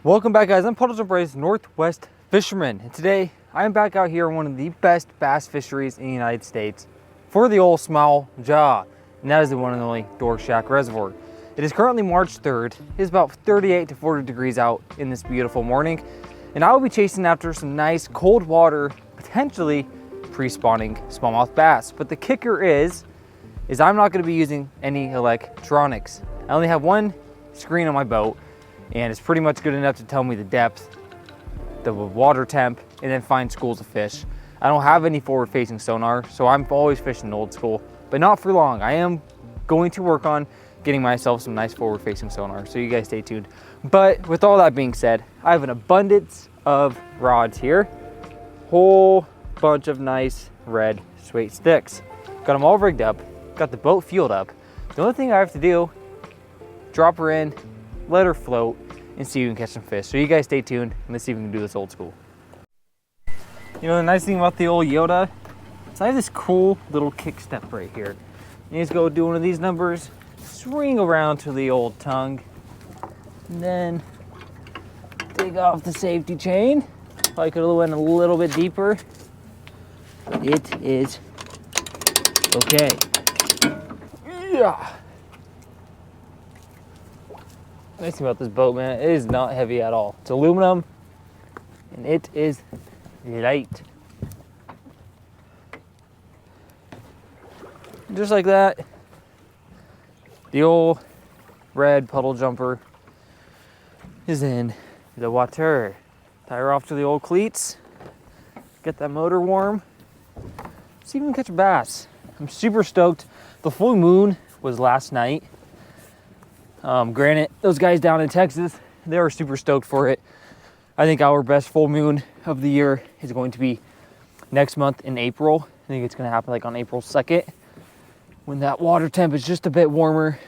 Welcome back, guys. I'm Puddles and Brace Northwest Fisherman, and today I am back out here in one of the best bass fisheries in the United States for the old small jaw, and that is the one and only Dork Shack Reservoir. It is currently March 3rd. It is about 38 to 40 degrees out in this beautiful morning, and I will be chasing after some nice cold water, potentially pre-spawning smallmouth bass. But the kicker is I'm not going to be using any electronics. I only have one screen on my boat, and it's pretty much good enough to tell me the depth, the water temp, and then find schools of fish. I don't have any forward-facing sonar, so I'm always fishing old school, but not for long. I am going to work on getting myself some nice forward-facing sonar, so you guys stay tuned. But with all that being said, I have an abundance of rods here. Whole bunch of nice red suede sticks. Got them all rigged up, got the boat fueled up. The only thing I have to do, drop her in, let her float, and see if we can catch some fish. So you guys stay tuned, and let's see if we can do this old school. You know, the nice thing about the old Yoda is I have this cool little kick step right here. You just go do one of these numbers, swing around to the old tongue, and then dig off the safety chain. Probably could have went a little bit deeper. It is okay. Yeah. Nice thing about this boat, man, it is not heavy at all. It's aluminum, and it is light. Just like that, the old red puddle jumper is in the water. Tie her off to the old cleats, get that motor warm, see if we can catch a bass. I'm super stoked. The full moon was last night. Granted, those guys down in Texas, they were super stoked for it. I think our best full moon of the year is going to be next month in April. I think it's going to happen like on April 2nd, when that water temp is just a bit warmer,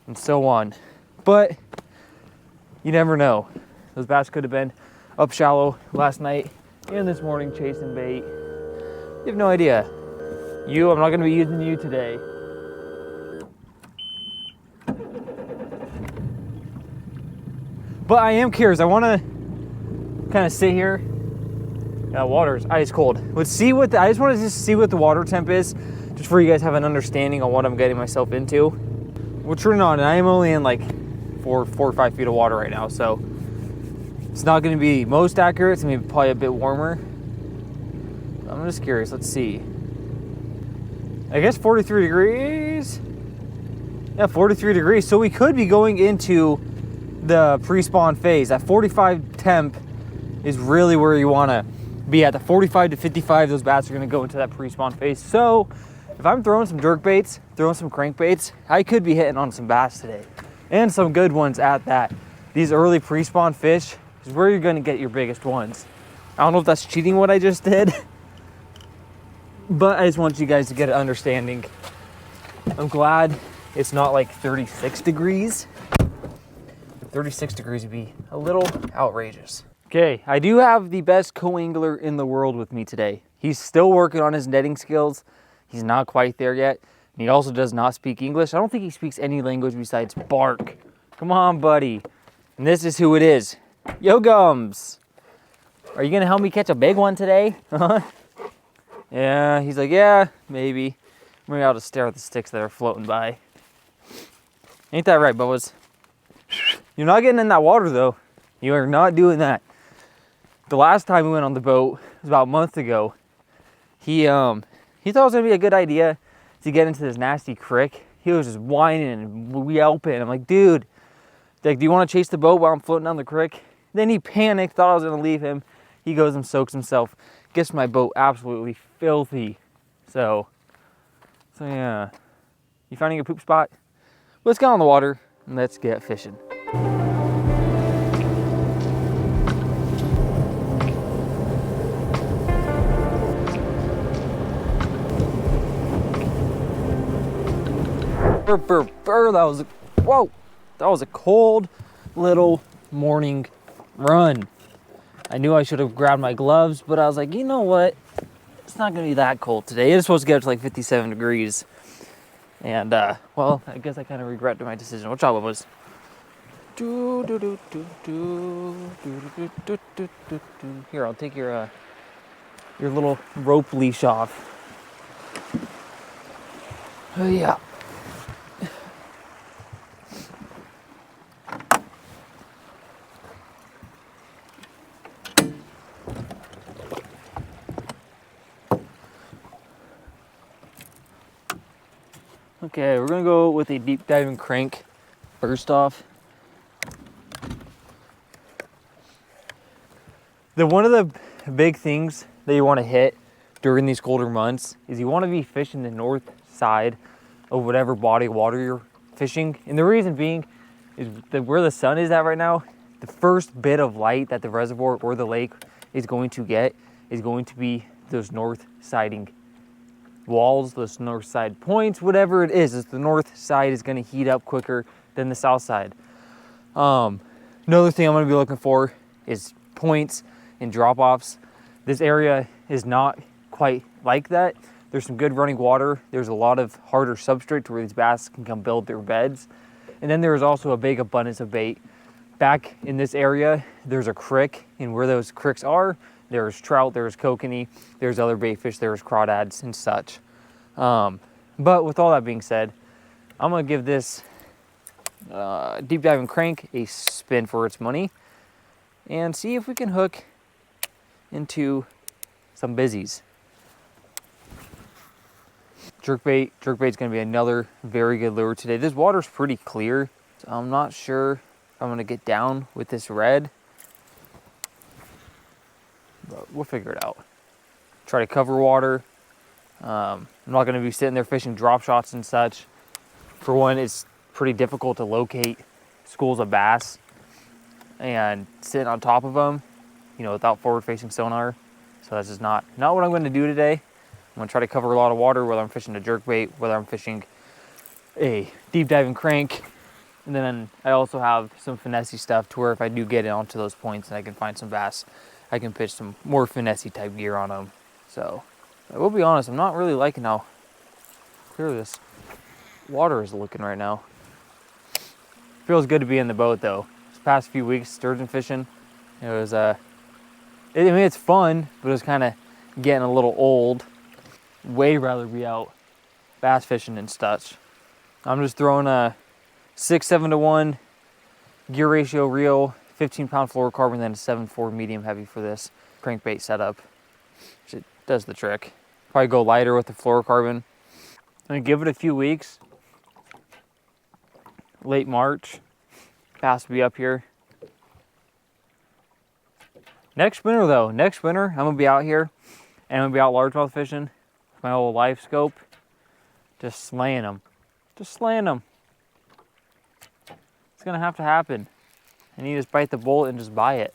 and so on. But you never know. Those bass could have been up shallow last night and this morning chasing bait. You have no idea. I'm not going to be using you today. But I am curious. I want to kind of sit here. Water's ice cold. I just want to see what the water temp is, just for you guys have an understanding on what I'm getting myself into. Which we're not, and I am only in like 4 or 5 feet of water right now, so it's not going to be most accurate. It's going to be probably a bit warmer. I'm just curious. Let's see. I guess 43 degrees. Yeah, 43 degrees. So we could be going into the pre-spawn phase. At 45 temp is really where you want to be at. The 45 to 55, those bats are going to go into that pre-spawn phase. So if I'm throwing some jerk baits, throwing some crankbaits, I could be hitting on some bass today, and some good ones at that. These early pre-spawn fish is where you're going to get your biggest ones. I don't know if that's cheating what I just did, but I just want you guys to get an understanding. I'm glad it's not like 36 degrees. 36 degrees would be a little outrageous. Okay, I do have the best co-angler in the world with me today. He's still working on his netting skills. He's not quite there yet. And he also does not speak English. I don't think he speaks any language besides bark. Come on, buddy. And this is who it is. Yo, Gums. Are you gonna help me catch a big one today? Yeah, he's like, yeah, maybe. Maybe I'll just stare at the sticks that are floating by. Ain't that right, Bubba's? You're not getting in that water, though. You are not doing that. The last time we went on the boat, it was about a month ago, he thought it was gonna be a good idea to get into this nasty creek. He was just whining and yelping. I'm like, dude, like, do you want to chase the boat while I'm floating down the creek? Then he panicked, thought I was gonna leave him. He goes and soaks himself, gets my boat absolutely filthy. So yeah. You finding a poop spot? Let's get on the water and let's get fishing. That was a cold little morning run. I knew I should have grabbed my gloves, but I was like, you know what? It's not gonna be that cold today. It's supposed to get up to like 57 degrees. And well, I guess I kind of regret my decision. What job it was? Here, I'll take your little rope leash off. Oh yeah. Okay, we're gonna go with a deep diving crank. First off, one of the big things that you want to hit during these colder months is you want to be fishing the north side of whatever body of water you're fishing. And the reason being is that where the sun is at right now, the first bit of light that the reservoir or the lake is going to get is going to be those north siding walls, those north side points, whatever it is the north side is going to heat up quicker than the south side. Another thing I'm going to be looking for is points and drop-offs. This area is not quite like that. There's some good running water. There's a lot of harder substrate to where these bass can come build their beds. And then there's also a big abundance of bait. Back in this area, there's a creek, and where those creeks are, there's trout, there's kokanee, there's other bait fish, there's crawdads and such. But with all that being said, I'm gonna give this deep diving crank a spin for its money and see if we can hook into some busies. Jerkbait's gonna be another very good lure today. This water's pretty clear, so I'm not sure if I'm gonna get down with this red, but we'll figure it out. Try to cover water. I'm not gonna be sitting there fishing drop shots and such. For one, it's pretty difficult to locate schools of bass and sit on top of them, you know, without forward-facing sonar. So that's just not what I'm going to do today. I'm going to try to cover a lot of water, whether I'm fishing a jerkbait, whether I'm fishing a deep diving crank. And then I also have some finessey stuff to where if I do get onto those points and I can find some bass, I can pitch some more finessey type gear on them. So I will be honest, I'm not really liking how clear this water is looking right now. Feels good to be in the boat though. This past few weeks sturgeon fishing, it was I mean it's fun, but it was kind of getting a little old. Way rather be out bass fishing and such. I'm just throwing a 6-7 to 1 gear ratio reel, 15-pound fluorocarbon, then a 7.4 medium heavy for this crankbait setup. It does the trick. Probably go lighter with the fluorocarbon. I'm gonna give it a few weeks. Late March, bass will be up here. Next winter though, I'm gonna be out here and I'm gonna be out largemouth fishing with my old live scope, just slaying them. It's gonna have to happen. I need to just bite the bullet and just buy it.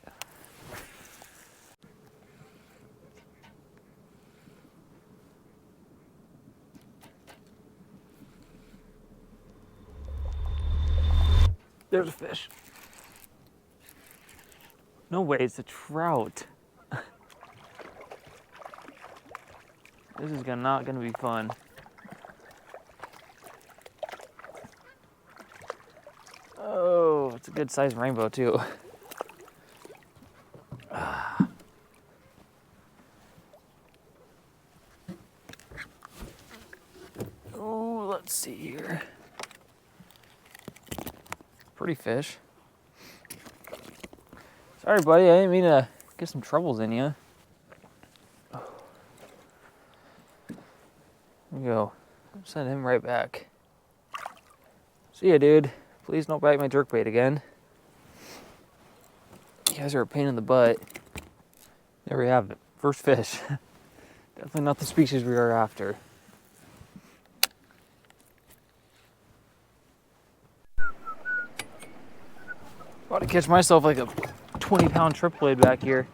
There's a fish. No way, it's a trout. This is not gonna be fun. Oh, it's a good sized rainbow too. Oh, let's see here. Pretty fish. Sorry, buddy, I didn't mean to get some troubles in you. There we go. Send him right back. See ya, dude. Please don't bite my jerkbait again. You guys are a pain in the butt. There we have it. First fish. Definitely not the species we are after. About to catch myself like a 20-pound trip blade back here.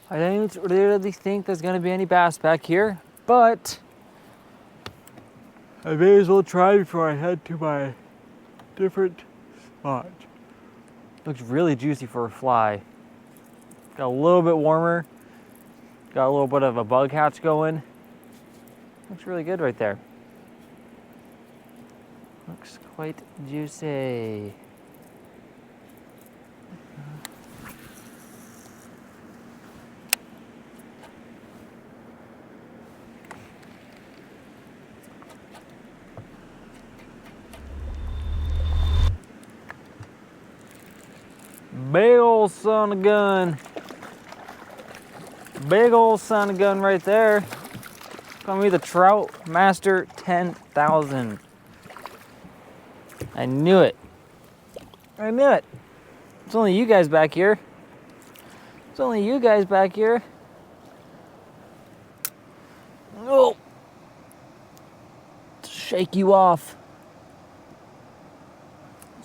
I didn't really think there's gonna be any bass back here, but I may as well try before I head to my different spot. Looks really juicy for a fly. Got a little bit warmer. Got a little bit of a bug hatch going. Looks really good right there. Looks quite juicy. Big old son of a gun. Big old son of a gun right there. Gonna be the Trout Master 10,000. I knew it. I knew it. It's only you guys back here. It's only you guys back here. Oh. Shake you off.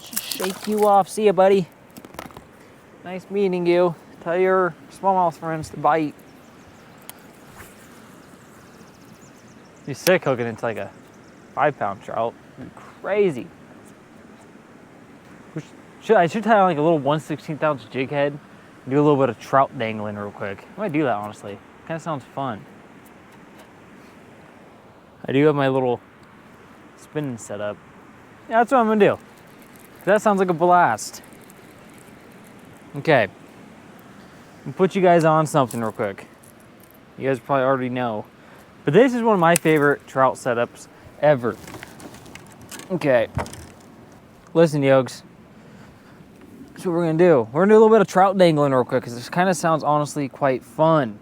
Shake you off. See ya, buddy. Nice meeting you. Tell your smallmouth friends to bite. You're sick hooking into like a 5-pound trout. You're crazy. I should tie on like a little 1/16 ounce jig head and do a little bit of trout dangling real quick. I might do that, honestly. Kind of sounds fun. I do have my little spinning setup. Yeah, that's what I'm gonna do. That sounds like a blast. Okay. I'm gonna put you guys on something real quick. You guys probably already know. But this is one of my favorite trout setups ever. Okay. Listen, Yogs. That's what we're gonna do. We're gonna do a little bit of trout dangling real quick because this kind of sounds honestly quite fun.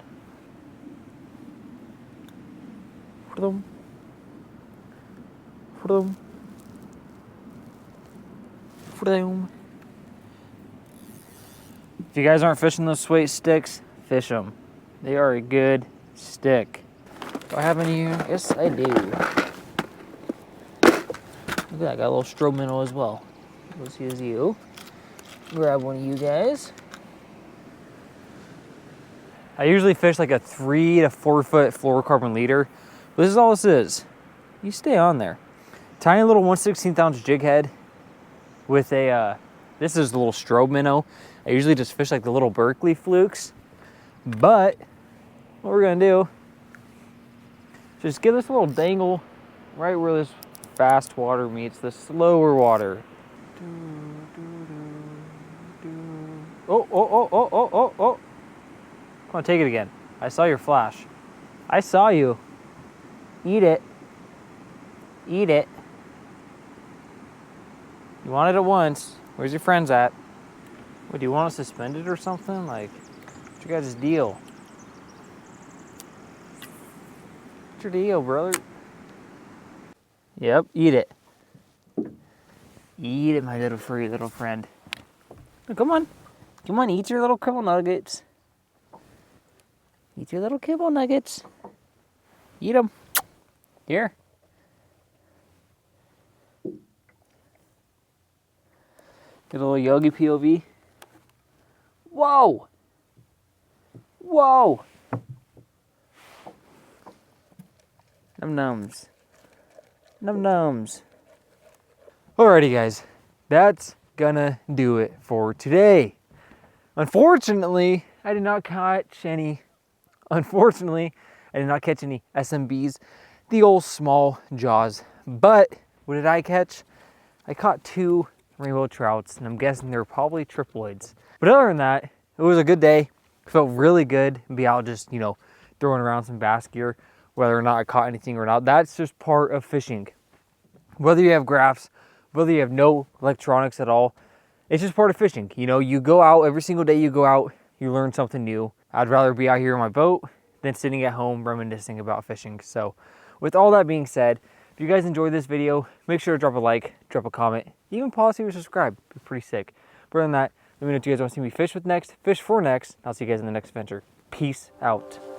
If you guys aren't fishing those sweet sticks, fish them. They are a good stick. Do I have any here? Yes, I do. Look at that, I got a little strobe minnow as well. Let's use you. Grab one of you guys. I usually fish like a 3 to 4 foot fluorocarbon leader. But this is all this is. You stay on there. Tiny little 1/16 ounce jig head with a, this is the little strobe minnow. I usually just fish like the little Berkeley flukes. But what we're gonna do, just give this a little dangle right where this fast water meets the slower water. Oh, oh, oh, oh, oh, oh, oh. Come on, take it again. I saw your flash. I saw you. Eat it. Eat it. You wanted it once. Where's your friends at? What, do you want us suspended or something? Like, what's your guys' deal? What's your deal, brother? Yep, eat it. Eat it, my little furry little friend. Oh, come on. Come on, eat your little kibble nuggets. Eat your little kibble nuggets. Eat them. Here. Get a little Yogi POV. Whoa! Whoa! Num nums. Num nums. Alrighty, guys. That's gonna do it for today. Unfortunately, I did not catch any. Unfortunately, I did not catch any SMBs, the old small jaws. But what did I catch? I caught 2 rainbow trouts, and I'm guessing they're probably triploids. But other than that, it was a good day. It felt really good to be out just, you know, throwing around some bass gear, whether or not I caught anything or not. That's just part of fishing. Whether you have graphs, whether you have no electronics at all, it's just part of fishing. You know, you go out every single day, you go out, you learn something new. I'd rather be out here on my boat than sitting at home reminiscing about fishing. So with all that being said, if you guys enjoyed this video, make sure to drop a like, drop a comment, even possibly subscribe. It'd be pretty sick. But other than that, let me know if you guys want to see me fish with next, fish for next. I'll see you guys in the next adventure. Peace out.